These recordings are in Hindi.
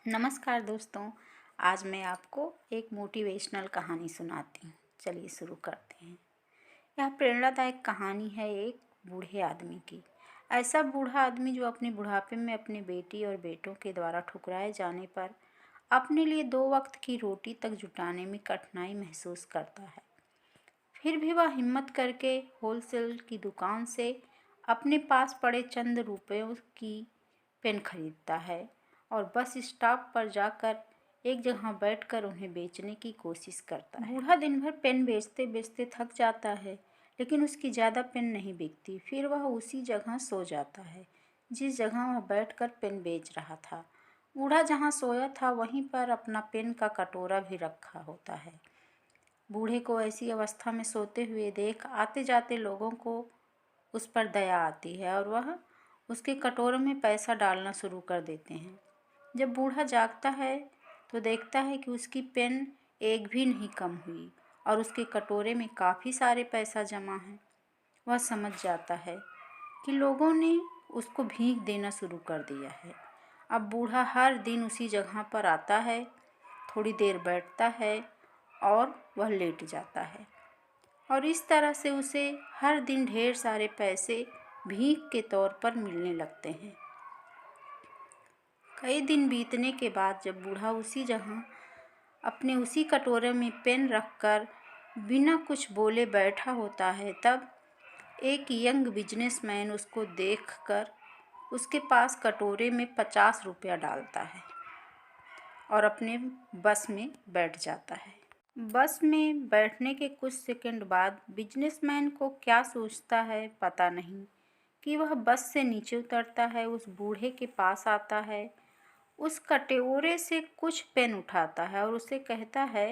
नमस्कार दोस्तों। आज मैं आपको एक मोटिवेशनल कहानी सुनाती हूँ। चलिए शुरू करते हैं। यह प्रेरणादायक कहानी है एक बूढ़े आदमी की। ऐसा बूढ़ा आदमी जो अपने बुढ़ापे में अपनी बेटी और बेटों के द्वारा ठुकराए जाने पर अपने लिए 2 वक्त की रोटी तक जुटाने में कठिनाई महसूस करता है। फिर भी वह हिम्मत करके होलसेल की दुकान से अपने पास पड़े चंद रुपयों की पेन खरीदता है और बस स्टॉप पर जाकर एक जगह बैठकर उन्हें बेचने की कोशिश करता है। बूढ़ा दिन भर पेन बेचते बेचते थक जाता है, लेकिन उसकी ज़्यादा पेन नहीं बिकती। फिर वह उसी जगह सो जाता है जिस जगह वह बैठकर पेन बेच रहा था। बूढ़ा जहाँ सोया था वहीं पर अपना पेन का कटोरा भी रखा होता है। बूढ़े को ऐसी अवस्था में सोते हुए देख आते जाते लोगों को उस पर दया आती है और वह उसके कटोरे में पैसा डालना शुरू कर देते हैं। जब बूढ़ा जागता है तो देखता है कि उसकी पेन एक भी नहीं कम हुई और उसके कटोरे में काफ़ी सारे पैसा जमा है। वह समझ जाता है कि लोगों ने उसको भीख देना शुरू कर दिया है। अब बूढ़ा हर दिन उसी जगह पर आता है, थोड़ी देर बैठता है और वह लेट जाता है और इस तरह से उसे हर दिन ढेर सारे पैसे भीख के तौर पर मिलने लगते हैं। कई दिन बीतने के बाद जब बूढ़ा उसी जगह अपने उसी कटोरे में पेन रखकर बिना कुछ बोले बैठा होता है, तब एक यंग बिजनेसमैन उसको देखकर उसके पास कटोरे में 50 रुपया डालता है और अपने बस में बैठ जाता है। बस में बैठने के कुछ सेकंड बाद बिजनेसमैन को क्या सोचता है पता नहीं कि वह बस से नीचे उतरता है, उस बूढ़े के पास आता है, उस कटोरे से कुछ पेन उठाता है और उसे कहता है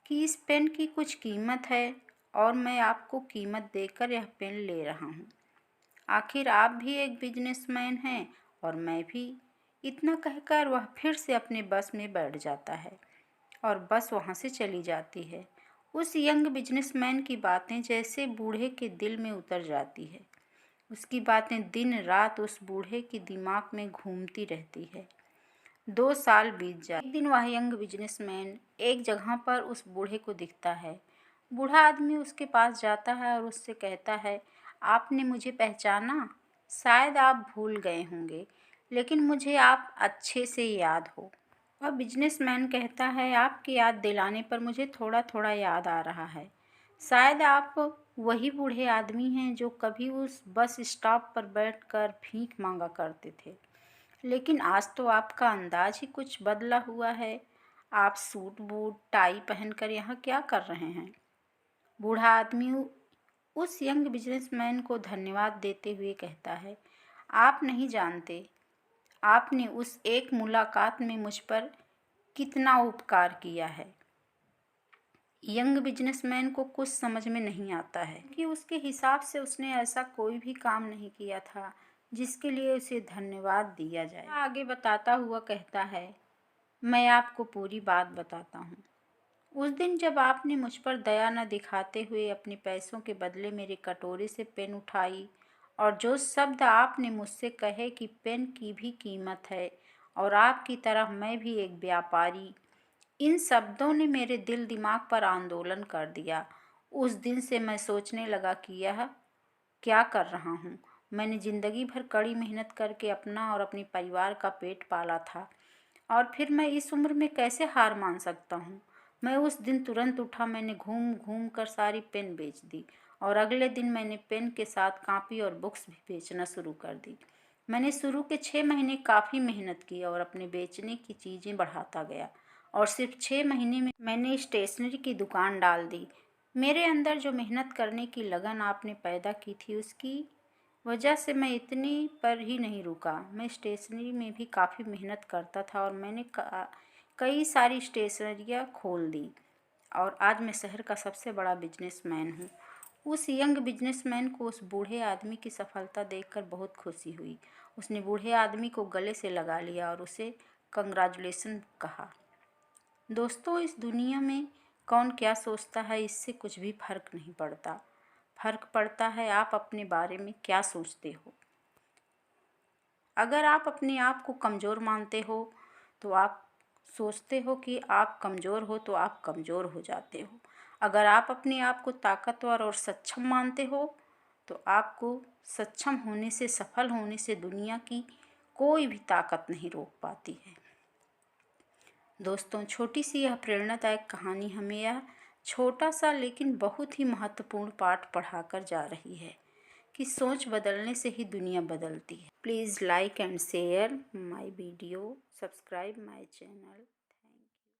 कि इस पेन की कुछ कीमत है और मैं आपको कीमत देकर यह पेन ले रहा हूँ। आखिर आप भी एक बिजनेसमैन हैं और मैं भी। इतना कहकर वह फिर से अपने बस में बैठ जाता है और बस वहाँ से चली जाती है। उस यंग बिजनेसमैन की बातें जैसे बूढ़े के दिल में उतर जाती है। उसकी बातें दिन रात उस बूढ़े के दिमाग में घूमती रहती है। 2 साल बीत जाते। एक दिन वह यंग बिजनेसमैन एक जगह पर उस बूढ़े को दिखता है। बूढ़ा आदमी उसके पास जाता है और उससे कहता है, आपने मुझे पहचाना? शायद आप भूल गए होंगे, लेकिन मुझे आप अच्छे से याद हो। वह बिजनेसमैन कहता है, आपकी याद दिलाने पर मुझे थोड़ा थोड़ा याद आ रहा है। शायद आप वही बूढ़े आदमी हैं जो कभी उस बस स्टॉप पर बैठकर भीख मांगा करते थे। लेकिन आज तो आपका अंदाज ही कुछ बदला हुआ है। आप सूट बूट टाई पहनकर यहाँ क्या कर रहे हैं? बूढ़ा आदमी उस यंग बिजनेसमैन को धन्यवाद देते हुए कहता है, आप नहीं जानते, आपने उस एक मुलाकात में मुझ पर कितना उपकार किया है। यंग बिजनेसमैन को कुछ समझ में नहीं आता है कि उसके हिसाब से उसने ऐसा कोई भी काम नहीं किया था जिसके लिए उसे धन्यवाद दिया जाए। आगे बताता हुआ कहता है, मैं आपको पूरी बात बताता हूँ। उस दिन जब आपने मुझ पर दया न दिखाते हुए अपने पैसों के बदले मेरे कटोरे से पेन उठाई और जो शब्द आपने मुझसे कहे कि पेन की भी कीमत है और आपकी तरह मैं भी एक व्यापारी, इन शब्दों ने मेरे दिल दिमाग पर आंदोलन कर दिया। उस दिन से मैं सोचने लगा कि यह क्या कर रहा हूँ। मैंने ज़िंदगी भर कड़ी मेहनत करके अपना और अपने परिवार का पेट पाला था और फिर मैं इस उम्र में कैसे हार मान सकता हूँ। मैं उस दिन तुरंत उठा, मैंने घूम घूम कर सारी पेन बेच दी और अगले दिन मैंने पेन के साथ कापी और बुक्स भी बेचना शुरू कर दी। मैंने शुरू के 6 महीने काफ़ी मेहनत की और अपने बेचने की चीज़ें बढ़ाता गया और सिर्फ 6 महीने में मैंने स्टेशनरी की दुकान डाल दी। मेरे अंदर जो मेहनत करने की लगन आपने पैदा की थी, उसकी वजह से मैं इतनी पर ही नहीं रुका। मैं स्टेशनरी में भी काफ़ी मेहनत करता था और मैंने कई सारी स्टेशनरियाँ खोल दी और आज मैं शहर का सबसे बड़ा बिजनेसमैन हूँ। उस यंग बिजनेसमैन को उस बूढ़े आदमी की सफलता देखकर बहुत खुशी हुई। उसने बूढ़े आदमी को गले से लगा लिया और उसे कंग्रेचुलेसन कहा। दोस्तों, इस दुनिया में कौन क्या सोचता है इससे कुछ भी फर्क नहीं पड़ता। फर्क पड़ता है आप अपने बारे में क्या सोचते हो। अगर आप अपने आप को कमज़ोर मानते हो तो आप सोचते हो कि आप कमज़ोर हो तो आप कमज़ोर हो जाते हो। अगर आप अपने आप को ताकतवर और सक्षम मानते हो तो आपको सक्षम होने से, सफल होने से दुनिया की कोई भी ताकत नहीं रोक पाती है। दोस्तों, छोटी सी यह प्रेरणादायक कहानी हमें यह छोटा सा लेकिन बहुत ही महत्वपूर्ण पाठ पढ़ाकर जा रही है कि सोच बदलने से ही दुनिया बदलती है। Please like and share my video, subscribe my channel.